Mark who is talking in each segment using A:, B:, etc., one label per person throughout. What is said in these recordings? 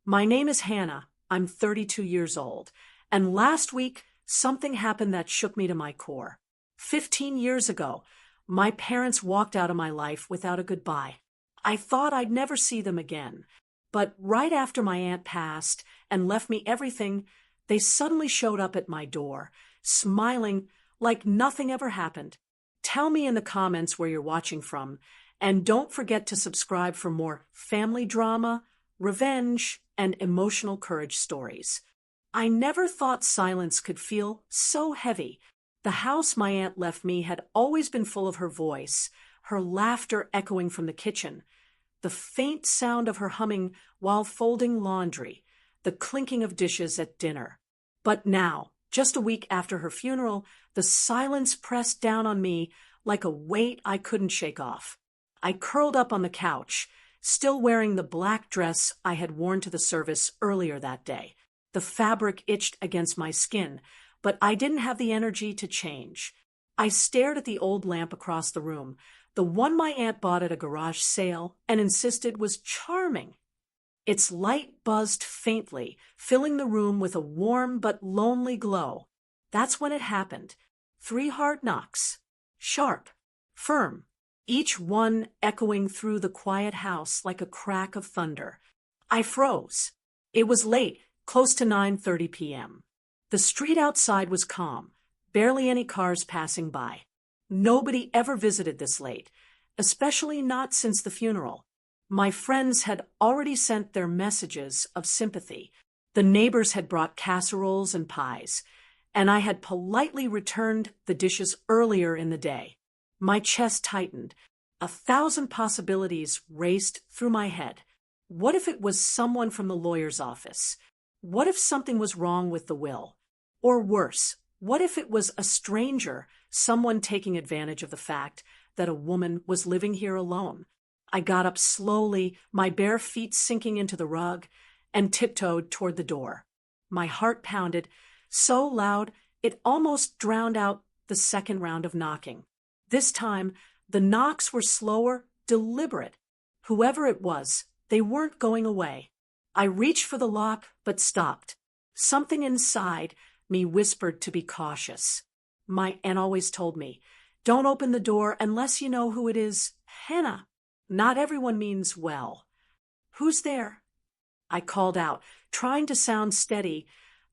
A: My name is Hannah. I'm 32 years old. And last week, something happened that shook me to my core. 15 years ago, my parents walked out of my life without a goodbye. I thought I'd never see them again. But right after my aunt passed and left me everything, they suddenly showed up at my door, smiling like nothing ever happened. Tell me in the comments where you're watching from, and don't forget to subscribe for more family drama, revenge, and emotional courage stories. I never thought silence could feel so heavy. The house my aunt left me had always been full of her voice, her laughter echoing from the kitchen, the faint sound of her humming while folding laundry, the clinking of dishes at dinner. But now, just a week after her funeral, the silence pressed down on me like a weight I couldn't shake off. I curled up on the couch, still wearing the black dress I had worn to the service earlier that day. The fabric itched against my skin, but I didn't have the energy to change. I stared at the old lamp across the room, the one my aunt bought at a garage sale and insisted was charming. Its light buzzed faintly, filling the room with a warm but lonely glow. That's when it happened. 3 hard knocks. Sharp, firm, each one echoing through the quiet house like a crack of thunder. I froze. It was late, close to 9:30 p.m. The street outside was calm, barely any cars passing by. Nobody ever visited this late, especially not since the funeral. My friends had already sent their messages of sympathy. The neighbors had brought casseroles and pies, and I had politely returned the dishes earlier in the day. My chest tightened. 1,000 possibilities raced through my head. What if it was someone from the lawyer's office? What if something was wrong with the will? Or worse, what if it was a stranger, someone taking advantage of the fact that a woman was living here alone? I got up slowly, my bare feet sinking into the rug, and tiptoed toward the door. My heart pounded so loud it almost drowned out the second round of knocking. This time, the knocks were slower, deliberate. Whoever it was, they weren't going away. I reached for the lock, but stopped. Something inside me whispered to be cautious. My aunt always told me, don't open the door unless you know who it is. Hannah, not everyone means well. Who's there? I called out, trying to sound steady,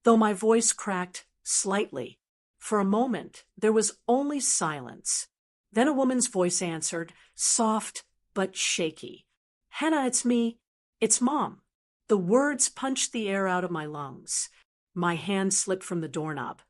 A: though my voice cracked slightly. For a moment, there was only silence. Then a woman's voice answered, soft but shaky. Hannah, it's me. It's Mom. The words punched the air out of my lungs. My hand slipped from the doorknob,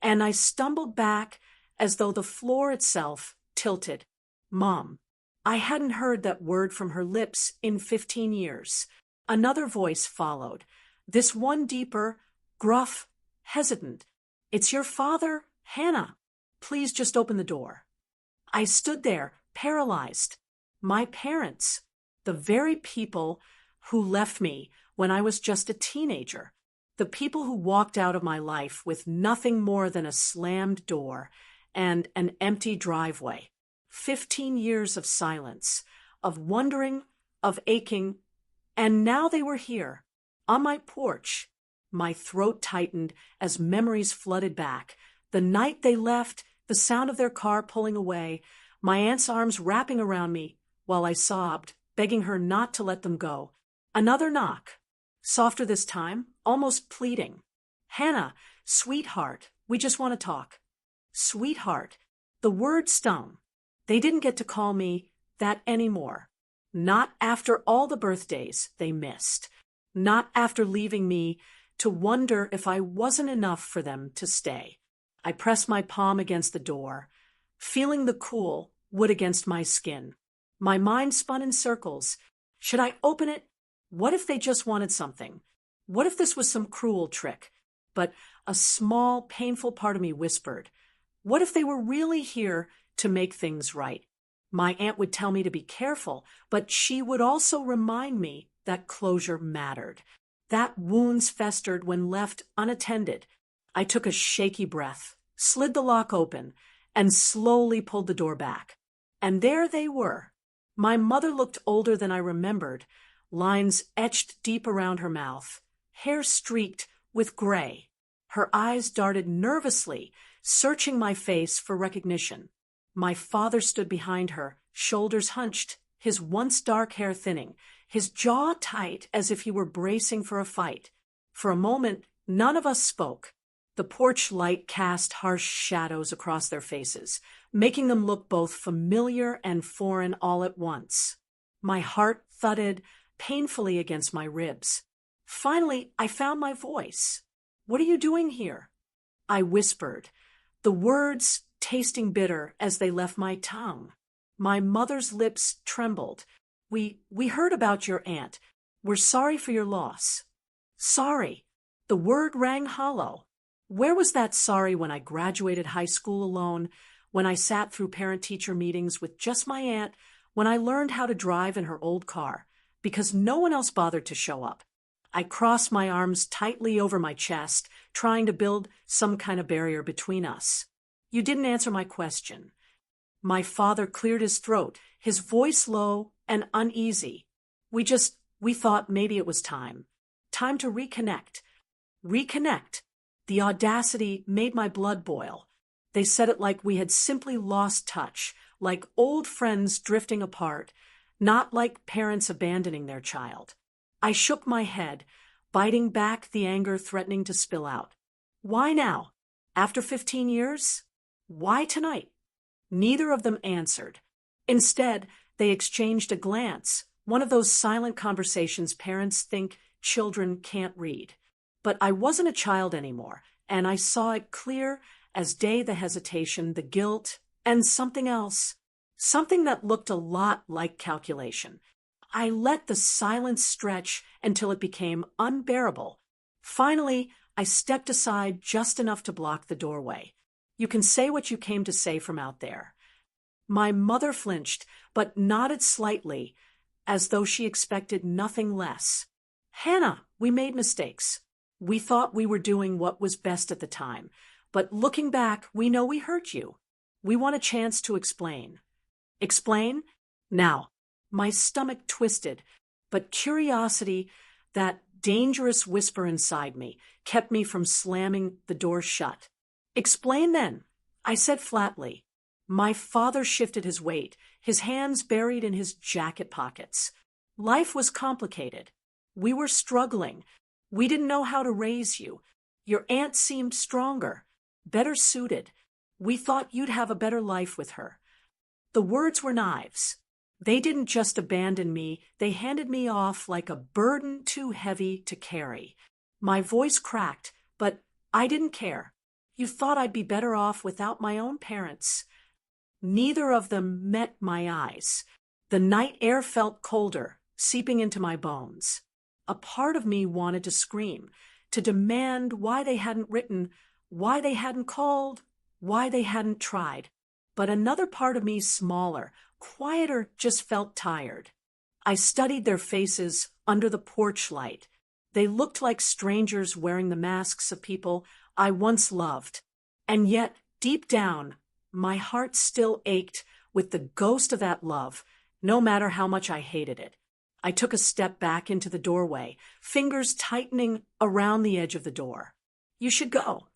A: and I stumbled back as though the floor itself tilted. Mom. I hadn't heard that word from her lips in 15 years. Another voice followed, this one deeper, gruff, hesitant. It's your father, Hannah. Please just open the door. I stood there, paralyzed. My parents, the very people who left me when I was just a teenager, the people who walked out of my life with nothing more than a slammed door and an empty driveway. 15 years of silence, of wondering, of aching, and now they were here, on my porch. My throat tightened as memories flooded back. The night they left, the sound of their car pulling away, my aunt's arms wrapping around me while I sobbed, begging her not to let them go. Another knock. Softer this time, almost pleading. Hannah, sweetheart, we just want to talk. Sweetheart. The word stung. They didn't get to call me that anymore. Not after all the birthdays they missed. Not after leaving me to wonder if I wasn't enough for them to stay. I pressed my palm against the door, feeling the cool wood against my skin. My mind spun in circles. Should I open it? What if they just wanted something? What if this was some cruel trick? But a small, painful part of me whispered, what if they were really here to make things right? My aunt would tell me to be careful, but she would also remind me that closure mattered. That wounds festered when left unattended. I took a shaky breath, slid the lock open, and slowly pulled the door back. And there they were. My mother looked older than I remembered, lines etched deep around her mouth, hair streaked with gray. Her eyes darted nervously, searching my face for recognition. My father stood behind her, shoulders hunched, his once dark hair thinning, his jaw tight as if he were bracing for a fight. For a moment, none of us spoke. The porch light cast harsh shadows across their faces, making them look both familiar and foreign all at once. My heart thudded painfully against my ribs. Finally, I found my voice. "What are you doing here?" I whispered, the words tasting bitter as they left my tongue. My mother's lips trembled. We heard about your aunt. We're sorry for your loss." Sorry. The word rang hollow. Where was that sorry when I graduated high school alone, when I sat through parent-teacher meetings with just my aunt, when I learned how to drive in her old car, because no one else bothered to show up? I crossed my arms tightly over my chest, trying to build some kind of barrier between us. "You didn't answer my question." My father cleared his throat, his voice low and uneasy. We thought maybe it was time. Time to reconnect. Reconnect. The audacity made my blood boil. They said it like we had simply lost touch, like old friends drifting apart, not like parents abandoning their child. I shook my head, biting back the anger threatening to spill out. Why now? After 15 years? Why tonight? Neither of them answered. Instead, they exchanged a glance, one of those silent conversations parents think children can't read. But I wasn't a child anymore, and I saw it clear as day: the hesitation, the guilt, and something else. Something that looked a lot like calculation. I let the silence stretch until it became unbearable. Finally, I stepped aside just enough to block the doorway. "You can say what you came to say from out there." My mother flinched, but nodded slightly, as though she expected nothing less. "Hannah, we made mistakes. We thought we were doing what was best at the time, but looking back, we know we hurt you. We want a chance to explain." Explain? Now, my stomach twisted, but curiosity, that dangerous whisper inside me, kept me from slamming the door shut. "Explain then," I said flatly. My father shifted his weight, his hands buried in his jacket pockets. Life was complicated. We were struggling. We didn't know how to raise you. Your aunt seemed stronger, better suited. We thought you'd have a better life with her. The words were knives. They didn't just abandon me, they handed me off like a burden too heavy to carry. My voice cracked, but I didn't care. You thought I'd be better off without my own parents. Neither of them met my eyes. The night air felt colder, seeping into my bones. A part of me wanted to scream, to demand why they hadn't written, why they hadn't called, why they hadn't tried. But another part of me, smaller, quieter, just felt tired. I studied their faces under the porch light. They looked like strangers wearing the masks of people I once loved. And yet, deep down, my heart still ached with the ghost of that love, no matter how much I hated it. I took a step back into the doorway, fingers tightening around the edge of the door. "You should go."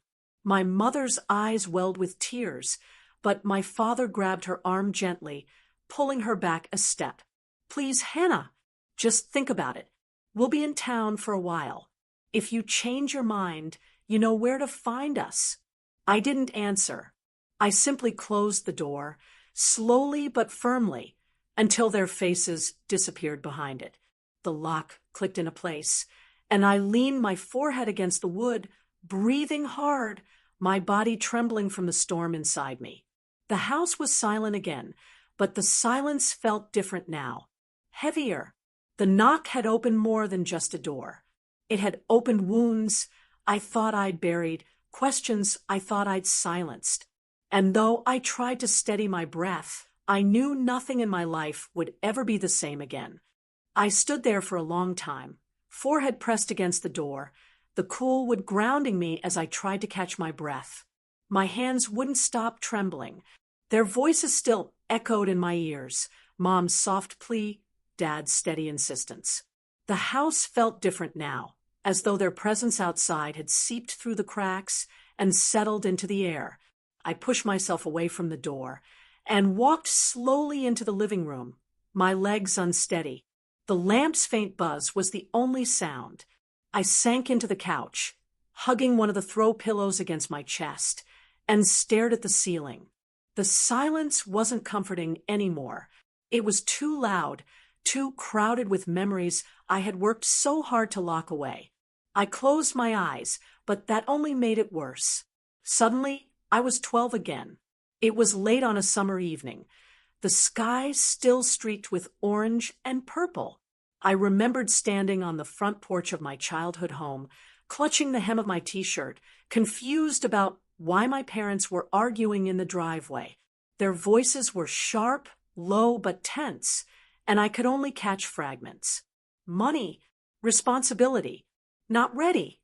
A: My mother's eyes welled with tears, but my father grabbed her arm gently, pulling her back a step. "Please, Hannah, just think about it. We'll be in town for a while. If you change your mind, you know where to find us." I didn't answer. I simply closed the door, slowly but firmly, until their faces disappeared behind it. The lock clicked into place, and I leaned my forehead against the wood, breathing hard, my body trembling from the storm inside me. The house was silent again, but the silence felt different now. Heavier. The knock had opened more than just a door. It had opened wounds I thought I'd buried, questions I thought I'd silenced. And though I tried to steady my breath, I knew nothing in my life would ever be the same again. I stood there for a long time, forehead pressed against the door, the cool wood grounding me as I tried to catch my breath. My hands wouldn't stop trembling. Their voices still echoed in my ears, Mom's soft plea, Dad's steady insistence. The house felt different now, as though their presence outside had seeped through the cracks and settled into the air. I pushed myself away from the door and walked slowly into the living room, my legs unsteady. The lamp's faint buzz was the only sound. I sank into the couch, hugging one of the throw pillows against my chest, and stared at the ceiling. The silence wasn't comforting anymore. It was too loud, too crowded with memories I had worked so hard to lock away. I closed my eyes, but that only made it worse. Suddenly, I was 12 again. It was late on a summer evening, the sky still streaked with orange and purple. I remembered standing on the front porch of my childhood home, clutching the hem of my t-shirt, confused about why my parents were arguing in the driveway. Their voices were sharp, low, but tense, and I could only catch fragments. Money, responsibility, not ready.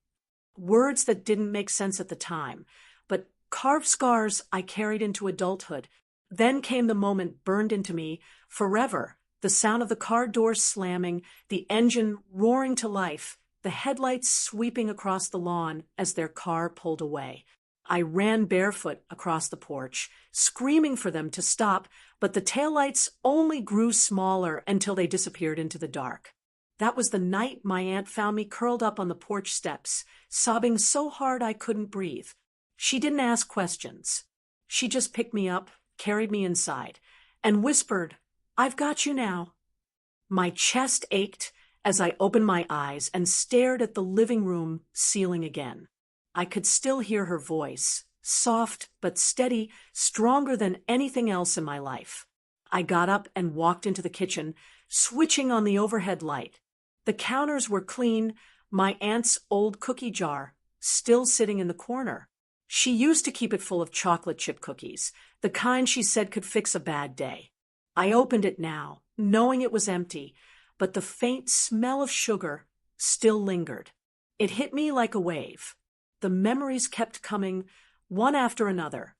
A: Words that didn't make sense at the time, but carved scars I carried into adulthood. Then came the moment burned into me forever, the sound of the car doors slamming, the engine roaring to life, the headlights sweeping across the lawn as their car pulled away. I ran barefoot across the porch, screaming for them to stop, but the taillights only grew smaller until they disappeared into the dark. That was the night my aunt found me curled up on the porch steps, sobbing so hard I couldn't breathe. She didn't ask questions. She just picked me up, carried me inside, and whispered, "I've got you now." My chest ached as I opened my eyes and stared at the living room ceiling again. I could still hear her voice, soft but steady, stronger than anything else in my life. I got up and walked into the kitchen, switching on the overhead light. The counters were clean, my aunt's old cookie jar still sitting in the corner. She used to keep it full of chocolate chip cookies, the kind she said could fix a bad day. I opened it now, knowing it was empty, but the faint smell of sugar still lingered. It hit me like a wave. The memories kept coming, one after another.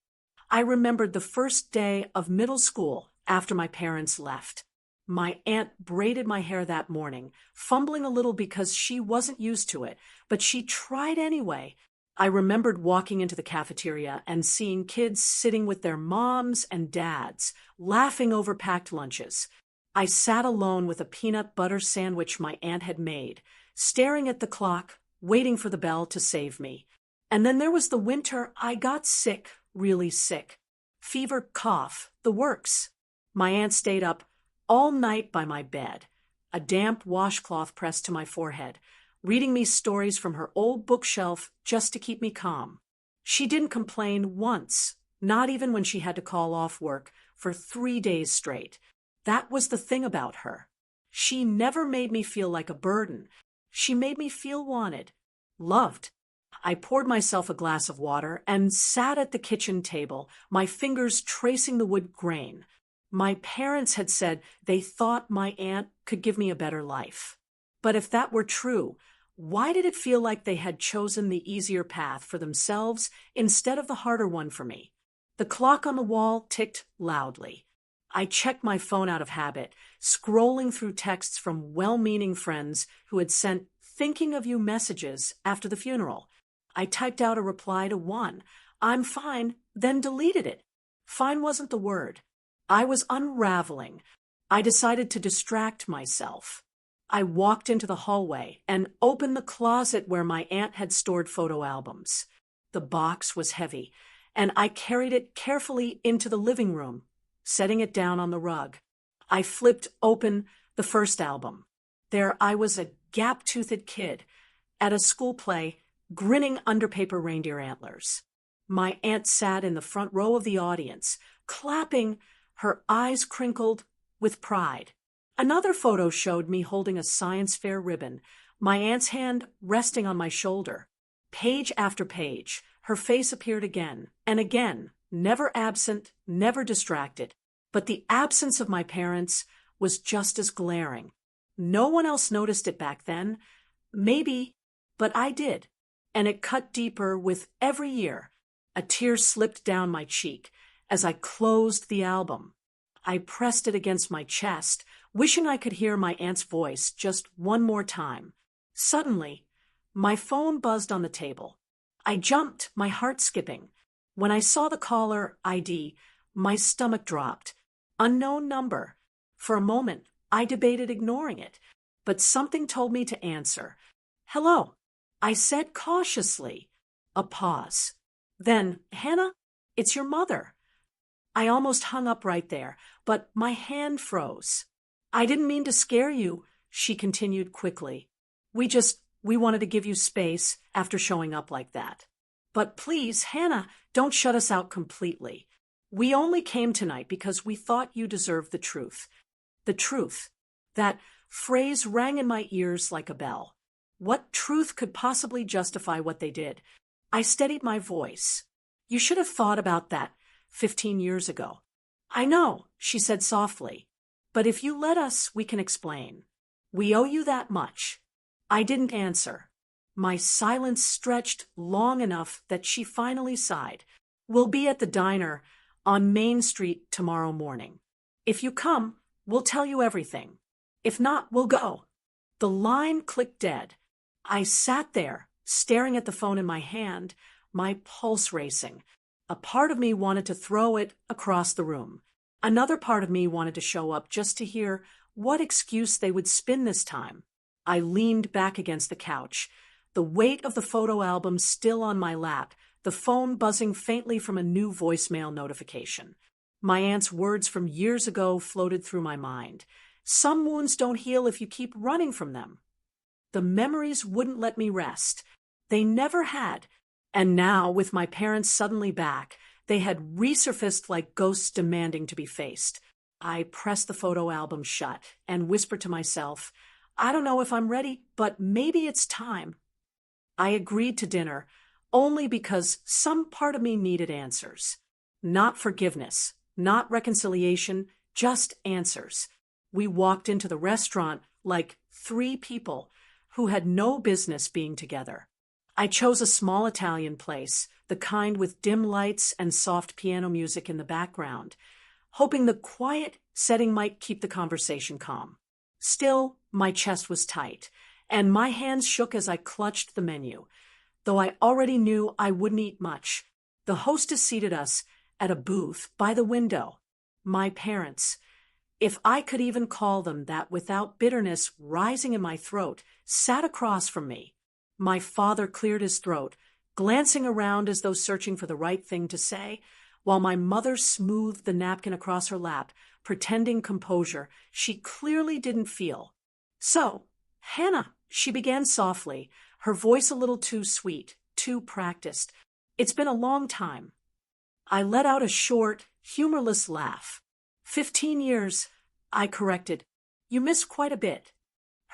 A: I remembered the first day of middle school after my parents left. My aunt braided my hair that morning, fumbling a little because she wasn't used to it, but she tried anyway. I remembered walking into the cafeteria and seeing kids sitting with their moms and dads, laughing over packed lunches. I sat alone with a peanut butter sandwich my aunt had made, staring at the clock, waiting for the bell to save me. And then there was the winter I got sick, really sick. Fever, cough, the works. My aunt stayed up all night by my bed, a damp washcloth pressed to my forehead, reading me stories from her old bookshelf just to keep me calm. She didn't complain once, not even when she had to call off work for 3 days straight. That was the thing about her. She never made me feel like a burden. She made me feel wanted, loved. I poured myself a glass of water and sat at the kitchen table, my fingers tracing the wood grain. My parents had said they thought my aunt could give me a better life. But if that were true, why did it feel like they had chosen the easier path for themselves instead of the harder one for me? The clock on the wall ticked loudly. I checked my phone out of habit, scrolling through texts from well-meaning friends who had sent thinking of you messages after the funeral. I typed out a reply to one, "I'm fine," then deleted it. Fine wasn't the word. I was unraveling. I decided to distract myself. I walked into the hallway and opened the closet where my aunt had stored photo albums. The box was heavy, and I carried it carefully into the living room, setting it down on the rug. I flipped open the first album. There I was, a gap-toothed kid, at a school play, grinning under paper reindeer antlers. My aunt sat in the front row of the audience, clapping, her eyes crinkled with pride. Another photo showed me holding a science fair ribbon, my aunt's hand resting on my shoulder. Page after page, her face appeared again and again, never absent, never distracted. But the absence of my parents was just as glaring. No one else noticed it back then. Maybe, but I did. And it cut deeper with every year. A tear slipped down my cheek as I closed the album. I pressed it against my chest, wishing I could hear my aunt's voice just one more time. Suddenly, my phone buzzed on the table. I jumped, my heart skipping. When I saw the caller ID, my stomach dropped. Unknown number. For a moment, I debated ignoring it, but something told me to answer. "Hello," I said cautiously. A pause. Then, "Hannah, it's your mother." I almost hung up right there, but my hand froze. "I didn't mean to scare you," she continued quickly. We wanted to give you space after showing up like that. But please, Hannah, don't shut us out completely. We only came tonight because we thought you deserved the truth." The truth. That phrase rang in my ears like a bell. What truth could possibly justify what they did? I steadied my voice. "You should have thought about that 15 years ago." "I know," she said softly. "But if you let us, we can explain. We owe you that much." I didn't answer. My silence stretched long enough that she finally sighed. "We'll be at the diner on Main Street tomorrow morning. If you come, we'll tell you everything. If not, we'll go." The line clicked dead. I sat there, staring at the phone in my hand, my pulse racing. A part of me wanted to throw it across the room. Another part of me wanted to show up just to hear what excuse they would spin this time. I leaned back against the couch, the weight of the photo album still on my lap, the phone buzzing faintly from a new voicemail notification. My aunt's words from years ago floated through my mind. "Some wounds don't heal if you keep running from them." The memories wouldn't let me rest. They never had. And now, with my parents suddenly back, they had resurfaced like ghosts demanding to be faced. I pressed the photo album shut and whispered to myself, "I don't know if I'm ready, but maybe it's time." I agreed to dinner only because some part of me needed answers. Not forgiveness, not reconciliation, just answers. We walked into the restaurant like three people who had no business being together. I chose a small Italian place, the kind with dim lights and soft piano music in the background, hoping the quiet setting might keep the conversation calm. Still, my chest was tight, and my hands shook as I clutched the menu. Though I already knew I wouldn't eat much, the hostess seated us at a booth by the window. My parents, if I could even call them that without bitterness rising in my throat, sat across from me. My father cleared his throat, glancing around as though searching for the right thing to say, while my mother smoothed the napkin across her lap, pretending composure she clearly didn't feel. "So, Hannah," she began softly, her voice a little too sweet, too practiced. "It's been a long time." I let out a short, humorless laugh. 15 years, I corrected. "You missed quite a bit."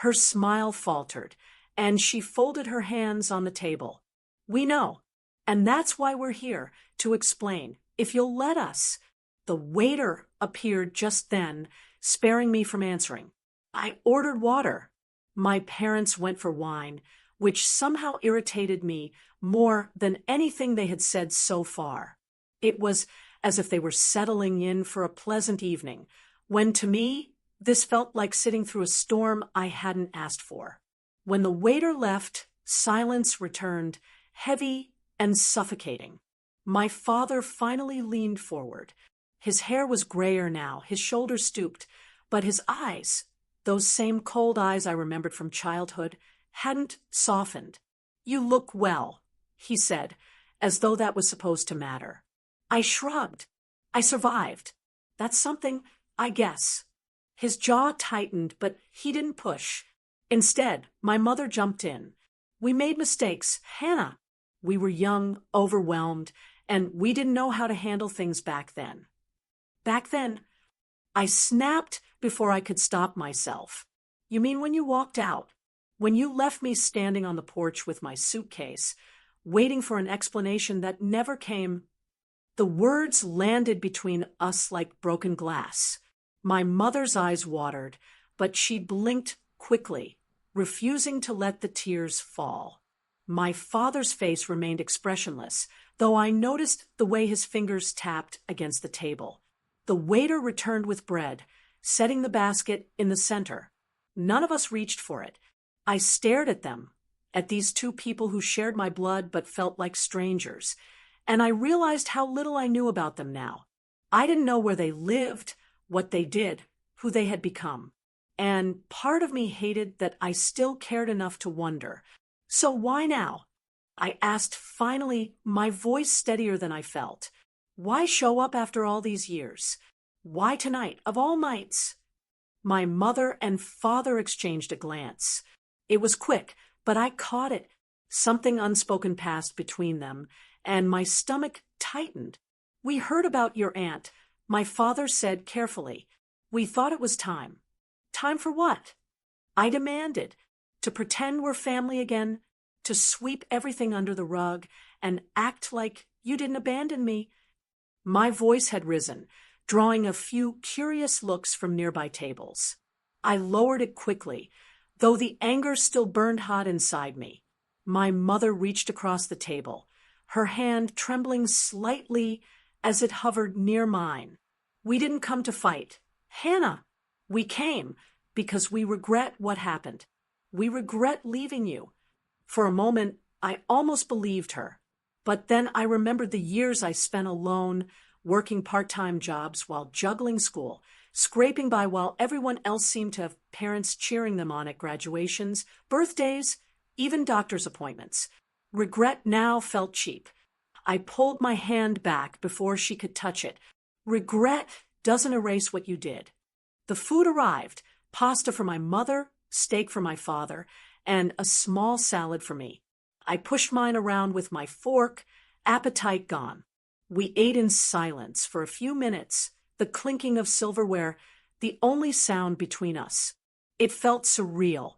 A: Her smile faltered, and she folded her hands on the table. "We know, and that's why we're here, to explain, if you'll let us." The waiter appeared just then, sparing me from answering. I ordered water. My parents went for wine, which somehow irritated me more than anything they had said so far. It was as if they were settling in for a pleasant evening, when to me, this felt like sitting through a storm I hadn't asked for. When the waiter left, silence returned, heavy and suffocating. My father finally leaned forward. His hair was grayer now, his shoulders stooped, but his eyes, those same cold eyes I remembered from childhood, hadn't softened. "You look well," he said, as though that was supposed to matter. I shrugged. "I survived. That's something, I guess." His jaw tightened, but he didn't push. Instead, my mother jumped in. "We made mistakes, Hannah. We were young, overwhelmed, and we didn't know how to handle things back then." Back then, I snapped before I could stop myself. "You mean when you walked out? When you left me standing on the porch with my suitcase, waiting for an explanation that never came?" The words landed between us like broken glass. My mother's eyes watered, but she blinked quickly, refusing to let the tears fall. My father's face remained expressionless, though I noticed the way his fingers tapped against the table. The waiter returned with bread, setting the basket in the center. None of us reached for it. I stared at them, at these two people who shared my blood but felt like strangers, and I realized how little I knew about them now. I didn't know where they lived, what they did, who they had become. And part of me hated that I still cared enough to wonder. So why now? I asked finally, my voice steadier than I felt. Why show up after all these years? Why tonight, of all nights? My mother and father exchanged a glance. It was quick, but I caught it. Something unspoken passed between them, and my stomach tightened. We heard about your aunt, my father said carefully. We thought it was time. Time for what? I demanded. To pretend we're family again, to sweep everything under the rug, and act like you didn't abandon me. My voice had risen, drawing a few curious looks from nearby tables. I lowered it quickly, though the anger still burned hot inside me. My mother reached across the table, her hand trembling slightly as it hovered near mine. We didn't come to fight. Hannah, we came because we regret what happened. We regret leaving you. For a moment, I almost believed her. But then I remembered the years I spent alone, working part-time jobs while juggling school, scraping by while everyone else seemed to have parents cheering them on at graduations, birthdays, even doctor's appointments. Regret now felt cheap. I pulled my hand back before she could touch it. Regret doesn't erase what you did. The food arrived, pasta for my mother, steak for my father, and a small salad for me. I pushed mine around with my fork, appetite gone. We ate in silence for a few minutes, the clinking of silverware, the only sound between us. It felt surreal,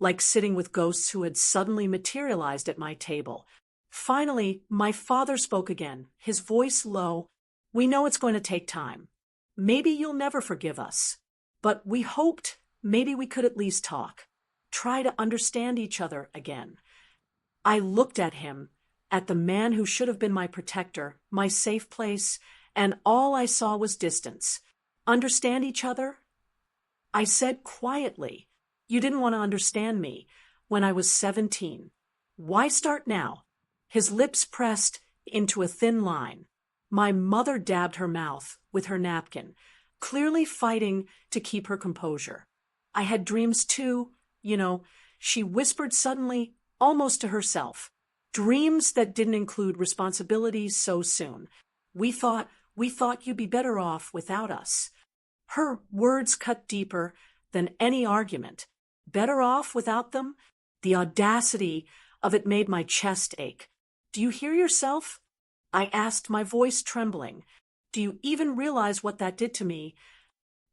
A: like sitting with ghosts who had suddenly materialized at my table. Finally, my father spoke again, his voice low. We know it's going to take time. Maybe you'll never forgive us. But we hoped maybe we could at least talk. Try to understand each other again. I looked at him, at the man who should have been my protector, my safe place, and all I saw was distance. Understand each other? I said quietly, you didn't want to understand me when I was 17. Why start now? His lips pressed into a thin line. My mother dabbed her mouth with her napkin, clearly fighting to keep her composure. I had dreams too, she whispered suddenly, almost to herself. Dreams that didn't include responsibilities so soon. We thought you'd be better off without us. Her words cut deeper than any argument. Better off without them? The audacity of it made my chest ache. Do you hear yourself? I asked, my voice trembling. Do you even realize what that did to me?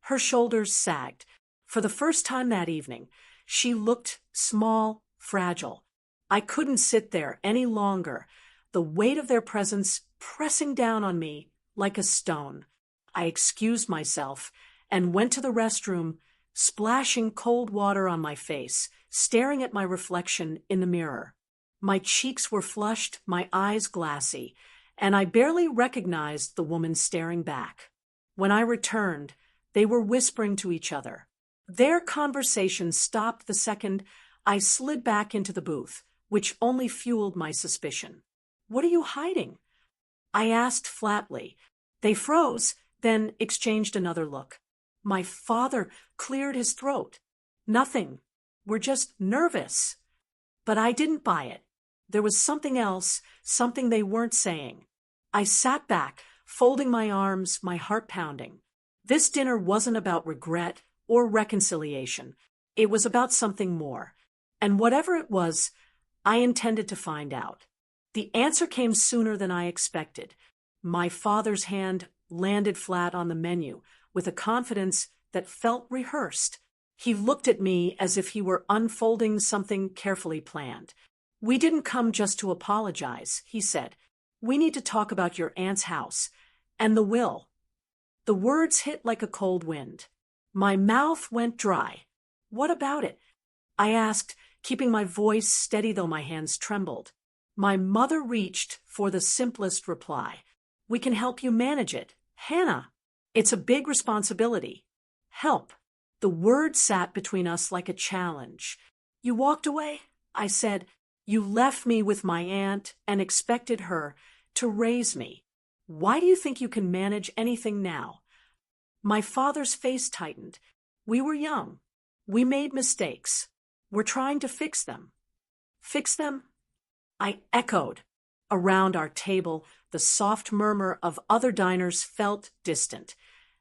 A: Her shoulders sagged. For the first time that evening, she looked small, fragile. I couldn't sit there any longer, the weight of their presence pressing down on me like a stone. I excused myself and went to the restroom, splashing cold water on my face, staring at my reflection in the mirror. My cheeks were flushed, my eyes glassy, and I barely recognized the woman staring back. When I returned, they were whispering to each other. Their conversation stopped the second I slid back into the booth, which only fueled my suspicion. What are you hiding? I asked flatly. They froze, then exchanged another look. My father cleared his throat. Nothing. We're just nervous. But I didn't buy it. There was something else, something they weren't saying. I sat back, folding my arms, my heart pounding. This dinner wasn't about regret or reconciliation. It was about something more. And whatever it was, I intended to find out. The answer came sooner than I expected. My father's hand landed flat on the menu with a confidence that felt rehearsed. He looked at me as if he were unfolding something carefully planned. We didn't come just to apologize, he said. We need to talk about your aunt's house and the will. The words hit like a cold wind. My mouth went dry. What about it? I asked, keeping my voice steady though my hands trembled. My mother reached for the simplest reply. We can help you manage it. Hannah, it's a big responsibility. Help. The word sat between us like a challenge. You walked away, I said. You left me with my aunt and expected her to raise me. Why do you think you can manage anything now? My father's face tightened. We were young. We made mistakes. We're trying to fix them. Fix them? I echoed. Around our table, the soft murmur of other diners felt distant,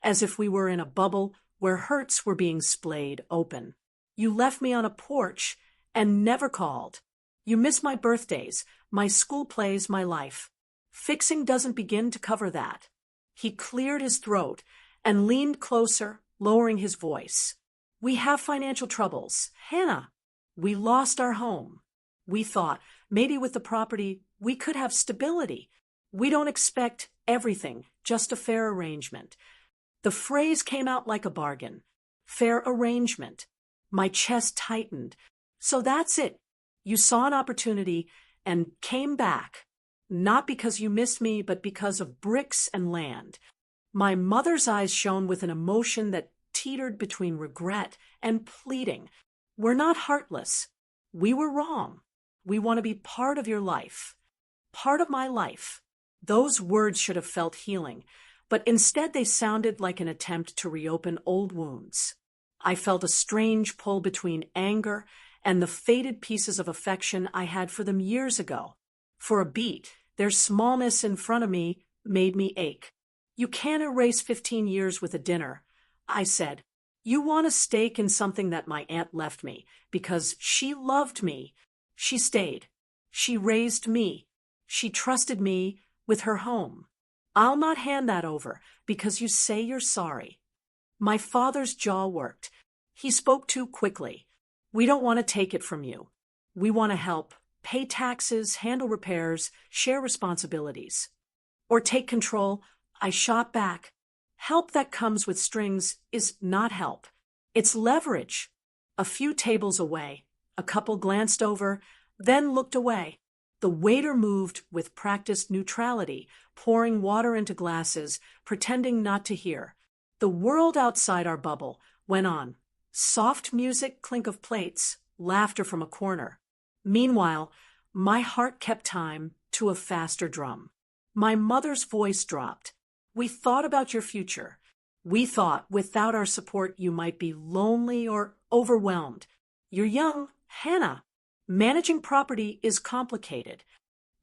A: as if we were in a bubble where hurts were being splayed open. You left me on a porch and never called. You miss my birthdays, my school plays, my life. Fixing doesn't begin to cover that. He cleared his throat and leaned closer, lowering his voice. We have financial troubles. Hannah, we lost our home. We thought maybe with the property we could have stability. We don't expect everything, just a fair arrangement. The phrase came out like a bargain. Fair arrangement. My chest tightened. So that's it. You saw an opportunity and came back. Not because you missed me, but because of bricks and land. My mother's eyes shone with an emotion that teetered between regret and pleading. We're not heartless. We were wrong. We want to be part of your life. Part of my life. Those words should have felt healing, but instead they sounded like an attempt to reopen old wounds. I felt a strange pull between anger and the faded pieces of affection I had for them years ago. For a beat, their smallness in front of me made me ache. You can't erase 15 years with a dinner, I said. You want a stake in something that my aunt left me because she loved me. She stayed. She raised me. She trusted me with her home. I'll not hand that over because you say you're sorry. My father's jaw worked. He spoke too quickly. We don't want to take it from you. We want to help, pay taxes, handle repairs, share responsibilities. Or take control. I shot back. Help that comes with strings is not help. It's leverage. A few tables away, a couple glanced over, then looked away. The waiter moved with practiced neutrality, pouring water into glasses, pretending not to hear. The world outside our bubble went on. Soft music, clink of plates, laughter from a corner. Meanwhile, my heart kept time to a faster drum. My mother's voice dropped. We thought about your future. We thought without our support you might be lonely or overwhelmed. You're young, Hannah. Managing property is complicated.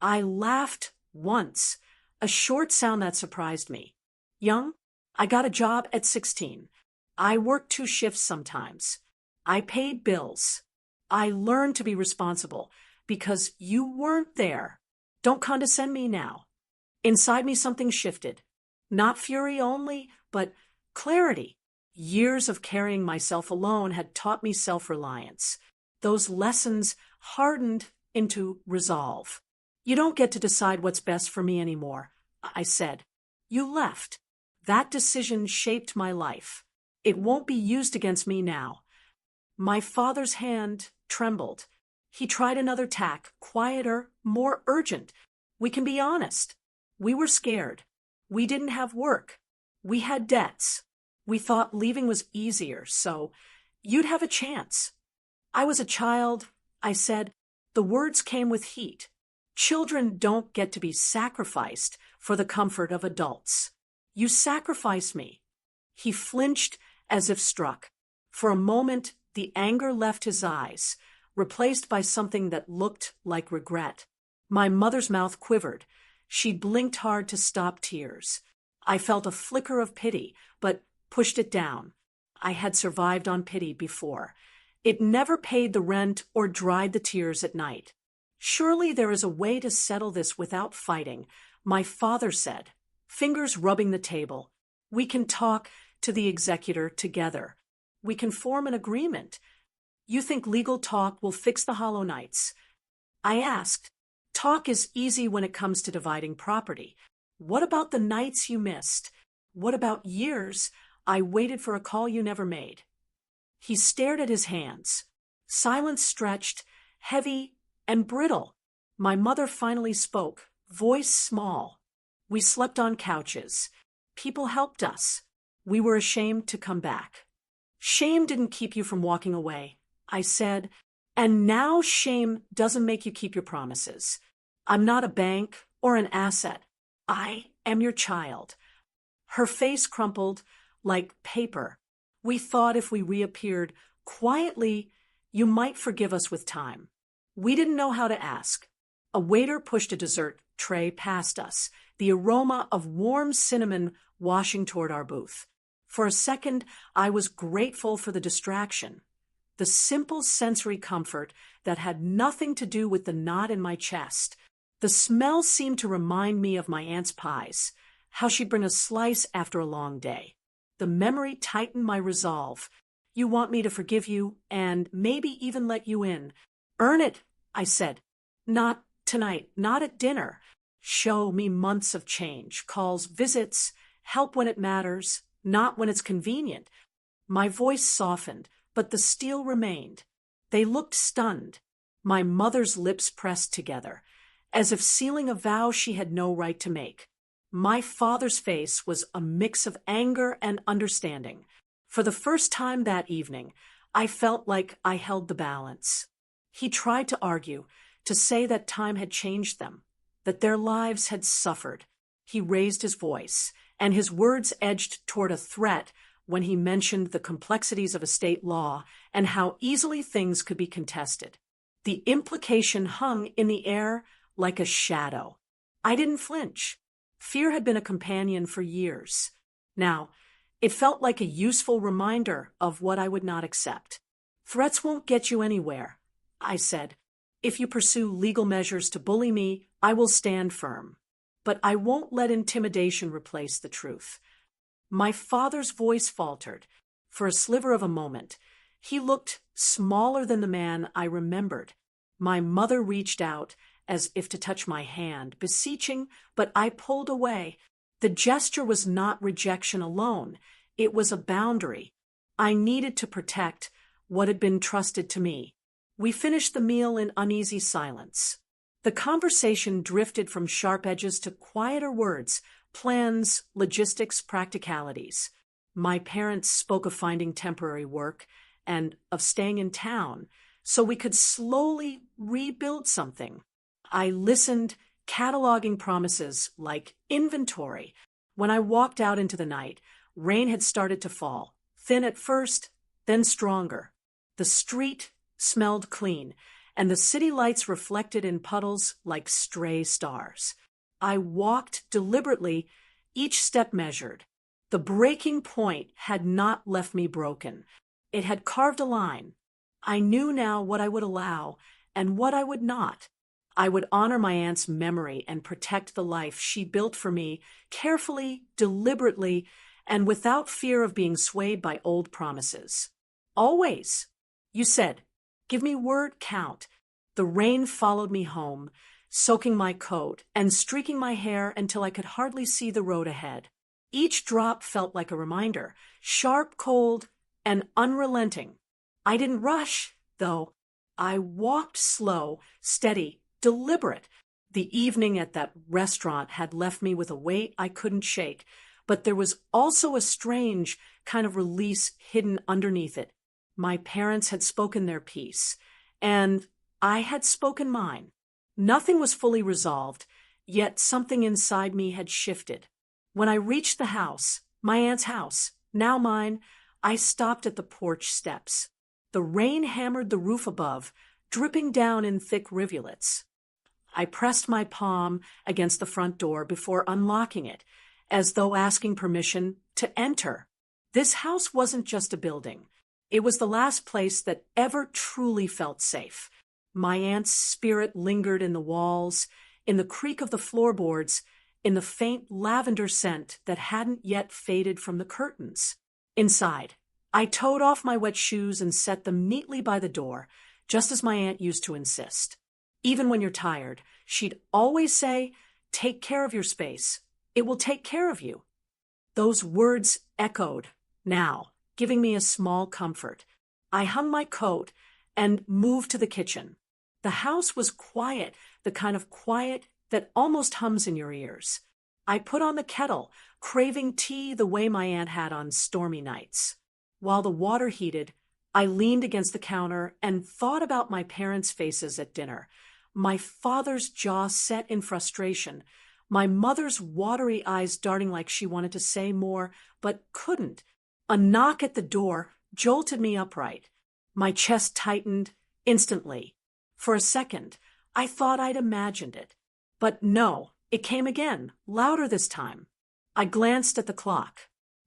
A: I laughed once, a short sound that surprised me. Young? I got a job at 16. I worked 2 shifts sometimes. I paid bills. I learned to be responsible because you weren't there. Don't condescend me now. Inside me something shifted. Not fury only, but clarity. Years of carrying myself alone had taught me self-reliance. Those lessons hardened into resolve. You don't get to decide what's best for me anymore, I said. You left. That decision shaped my life. It won't be used against me now. My father's hand trembled. He tried another tack, quieter, more urgent. We can be honest. We were scared. We didn't have work. We had debts. We thought leaving was easier, so you'd have a chance. I was a child, I said. The words came with heat. Children don't get to be sacrificed for the comfort of adults. You sacrifice me. He flinched as if struck. For a moment, the anger left his eyes, replaced by something that looked like regret. My mother's mouth quivered. She blinked hard to stop tears. I felt a flicker of pity, but pushed it down. I had survived on pity before. It never paid the rent or dried the tears at night. Surely there is a way to settle this without fighting, my father said, fingers rubbing the table. We can talk to the executor together. We can form an agreement. You think legal talk will fix the hollow nights? I asked. Talk is easy when it comes to dividing property. What about the nights you missed? What about years I waited for a call you never made? He stared at his hands. Silence stretched, heavy and brittle. My mother finally spoke, voice small. We slept on couches. People helped us. We were ashamed to come back. Shame didn't keep you from walking away, I said, and now shame doesn't make you keep your promises. I'm not a bank or an asset. I am your child. Her face crumpled like paper. We thought if we reappeared quietly, you might forgive us with time. We didn't know how to ask. A waiter pushed a dessert tray past us, the aroma of warm cinnamon washing toward our booth. For a second, I was grateful for the distraction. The simple sensory comfort that had nothing to do with the knot in my chest. The smell seemed to remind me of my aunt's pies, how she'd bring a slice after a long day. The memory tightened my resolve. You want me to forgive you and maybe even let you in. Earn it, I said. Not tonight, not at dinner. Show me months of change, calls, visits, help when it matters, not when it's convenient. My voice softened, but the steel remained. They looked stunned. My mother's lips pressed together, as if sealing a vow she had no right to make. My father's face was a mix of anger and understanding. For the first time that evening, I felt like I held the balance. He tried to argue, to say that time had changed them, that their lives had suffered. He raised his voice, and his words edged toward a threat when he mentioned the complexities of estate law and how easily things could be contested. The implication hung in the air like a shadow. I didn't flinch. Fear had been a companion for years. Now, it felt like a useful reminder of what I would not accept. Threats won't get you anywhere, I said. If you pursue legal measures to bully me, I will stand firm. But I won't let intimidation replace the truth. My father's voice faltered. For a sliver of a moment, he looked smaller than the man I remembered. My mother reached out, as if to touch my hand, beseeching, but I pulled away. The gesture was not rejection alone. It was a boundary. I needed to protect what had been trusted to me. We finished the meal in uneasy silence. The conversation drifted from sharp edges to quieter words, plans, logistics, practicalities. My parents spoke of finding temporary work and of staying in town so we could slowly rebuild something. I listened, cataloging promises like inventory. When I walked out into the night, rain had started to fall, thin at first, then stronger. The street smelled clean, and the city lights reflected in puddles like stray stars. I walked deliberately, each step measured. The breaking point had not left me broken. It had carved a line. I knew now what I would allow and what I would not. I would honor my aunt's memory and protect the life she built for me, carefully, deliberately, and without fear of being swayed by old promises. Always. You said, give me word count. The rain followed me home, soaking my coat and streaking my hair until I could hardly see the road ahead. Each drop felt like a reminder, sharp, cold, and unrelenting. I didn't rush, though. I walked slow, steady, deliberate. The evening at that restaurant had left me with a weight I couldn't shake, but there was also a strange kind of release hidden underneath it. My parents had spoken their piece, and I had spoken mine. Nothing was fully resolved, yet something inside me had shifted. When I reached the house, my aunt's house, now mine, I stopped at the porch steps. The rain hammered the roof above, dripping down in thick rivulets. I pressed my palm against the front door before unlocking it, as though asking permission to enter. This house wasn't just a building. It was the last place that ever truly felt safe. My aunt's spirit lingered in the walls, in the creak of the floorboards, in the faint lavender scent that hadn't yet faded from the curtains. Inside, I towed off my wet shoes and set them neatly by the door, just as my aunt used to insist. Even when you're tired, she'd always say, take care of your space. It will take care of you. Those words echoed now, giving me a small comfort. I hung my coat and moved to the kitchen. The house was quiet, the kind of quiet that almost hums in your ears. I put on the kettle, craving tea the way my aunt had on stormy nights. While the water heated, I leaned against the counter and thought about my parents' faces at dinner. My father's jaw set in frustration, my mother's watery eyes darting like she wanted to say more, but couldn't. A knock at the door jolted me upright. My chest tightened instantly. For a second, I thought I'd imagined it. But no, it came again, louder this time. I glanced at the clock.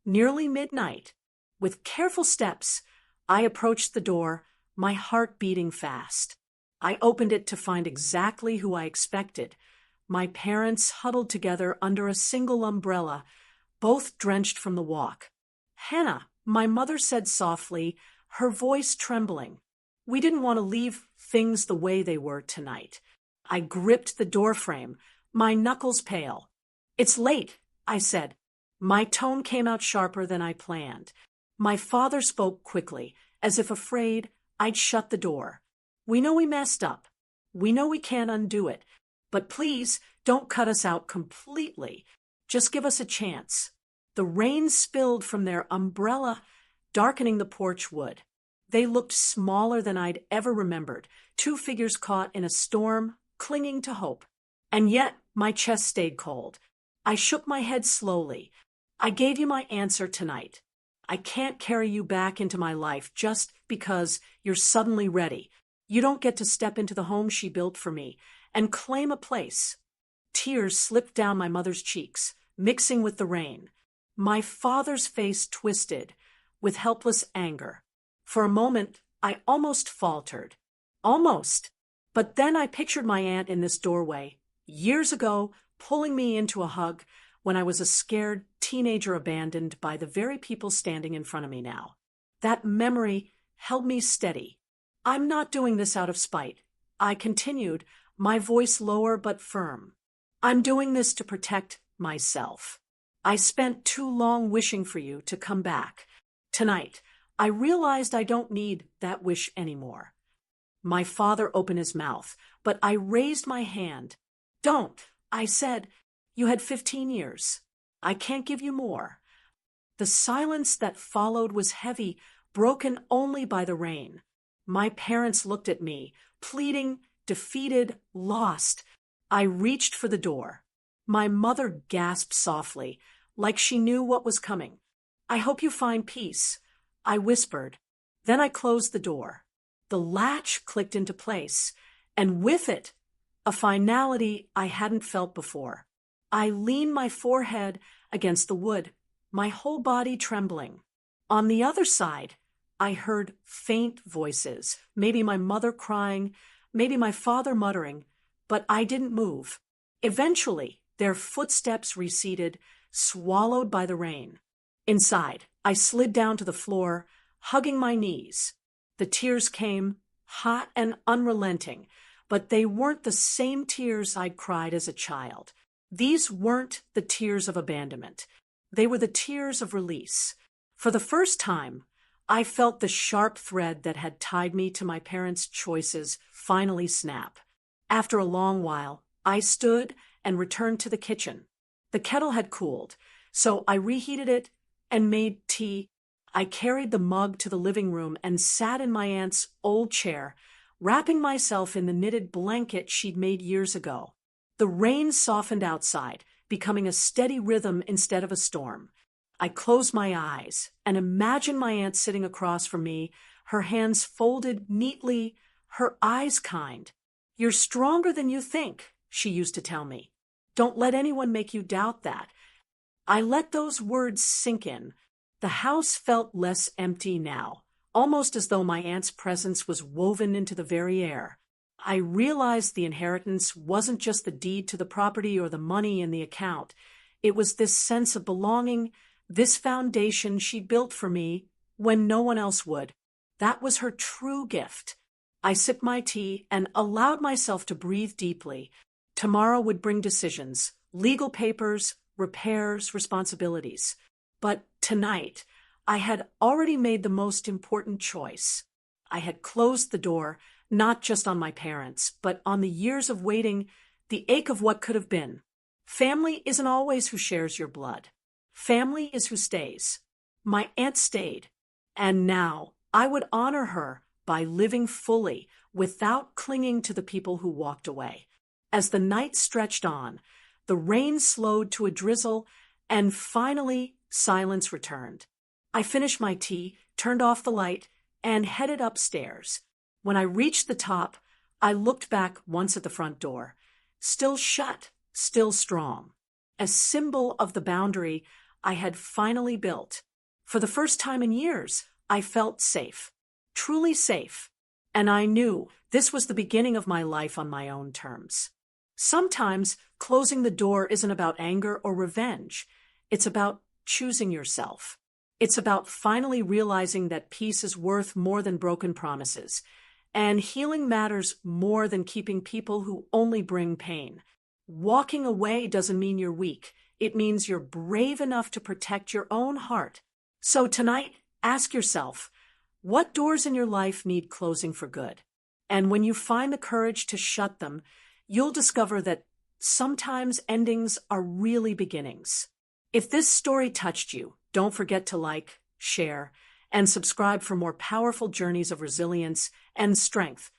A: Nearly midnight. With careful steps, I approached the door, my heart beating fast. I opened it to find exactly who I expected. My parents huddled together under a single umbrella, both drenched from the walk. "Hannah," my mother said softly, her voice trembling. "We didn't want to leave things the way they were tonight." I gripped the doorframe, my knuckles pale. "It's late," I said. My tone came out sharper than I planned. My father spoke quickly, as if afraid I'd shut the door. "We know we messed up. We know we can't undo it. But please, don't cut us out completely. Just give us a chance." The rain spilled from their umbrella, darkening the porch wood. They looked smaller than I'd ever remembered, two figures caught in a storm, clinging to hope. And yet, my chest stayed cold. I shook my head slowly. "I gave you my answer tonight. I can't carry you back into my life just because you're suddenly ready. You don't get to step into the home she built for me and claim a place." Tears slipped down my mother's cheeks, mixing with the rain. My father's face twisted with helpless anger. For a moment, I almost faltered. Almost. But then I pictured my aunt in this doorway, years ago, pulling me into a hug when I was a scared teenager abandoned by the very people standing in front of me now. That memory held me steady. "I'm not doing this out of spite," I continued, my voice lower but firm. "I'm doing this to protect myself. I spent too long wishing for you to come back. Tonight, I realized I don't need that wish anymore." My father opened his mouth, but I raised my hand. "Don't," I said. "You had 15 years. I can't give you more." The silence that followed was heavy, broken only by the rain. My parents looked at me, pleading, defeated, lost. I reached for the door. My mother gasped softly, like she knew what was coming. "I hope you find peace," I whispered. Then I closed the door. The latch clicked into place, and with it, a finality I hadn't felt before. I leaned my forehead against the wood, my whole body trembling. On the other side, I heard faint voices, maybe my mother crying, maybe my father muttering, but I didn't move. Eventually, their footsteps receded, swallowed by the rain. Inside, I slid down to the floor, hugging my knees. The tears came, hot and unrelenting, but they weren't the same tears I'd cried as a child. These weren't the tears of abandonment. They were the tears of release. For the first time, I felt the sharp thread that had tied me to my parents' choices finally snap. After a long while, I stood and returned to the kitchen. The kettle had cooled, so I reheated it and made tea. I carried the mug to the living room and sat in my aunt's old chair, wrapping myself in the knitted blanket she'd made years ago. The rain softened outside, becoming a steady rhythm instead of a storm. I closed my eyes and imagined my aunt sitting across from me, her hands folded neatly, her eyes kind. "You're stronger than you think," she used to tell me. "Don't let anyone make you doubt that." I let those words sink in. The house felt less empty now, almost as though my aunt's presence was woven into the very air. I realized the inheritance wasn't just the deed to the property or the money in the account. It was this sense of belonging, this foundation she built for me when no one else would. That was her true gift. I sipped my tea and allowed myself to breathe deeply. Tomorrow would bring decisions, legal papers, repairs, responsibilities. But tonight, I had already made the most important choice. I had closed the door, not just on my parents, but on the years of waiting, the ache of what could have been. Family isn't always who shares your blood. Family is who stays. My aunt stayed. And now I would honor her by living fully without clinging to the people who walked away. As the night stretched on, the rain slowed to a drizzle, and finally silence returned. I finished my tea, turned off the light, and headed upstairs. When I reached the top, I looked back once at the front door. Still shut, still strong. A symbol of the boundary I had finally built. For the first time in years, I felt safe. Truly safe. And I knew this was the beginning of my life on my own terms. Sometimes closing the door isn't about anger or revenge. It's about choosing yourself. It's about finally realizing that peace is worth more than broken promises, and healing matters more than keeping people who only bring pain. Walking away doesn't mean you're weak. It means you're brave enough to protect your own heart. So tonight, ask yourself, what doors in your life need closing for good? And when you find the courage to shut them, you'll discover that sometimes endings are really beginnings. If this story touched you, don't forget to like, share, and subscribe for more powerful journeys of resilience and strength.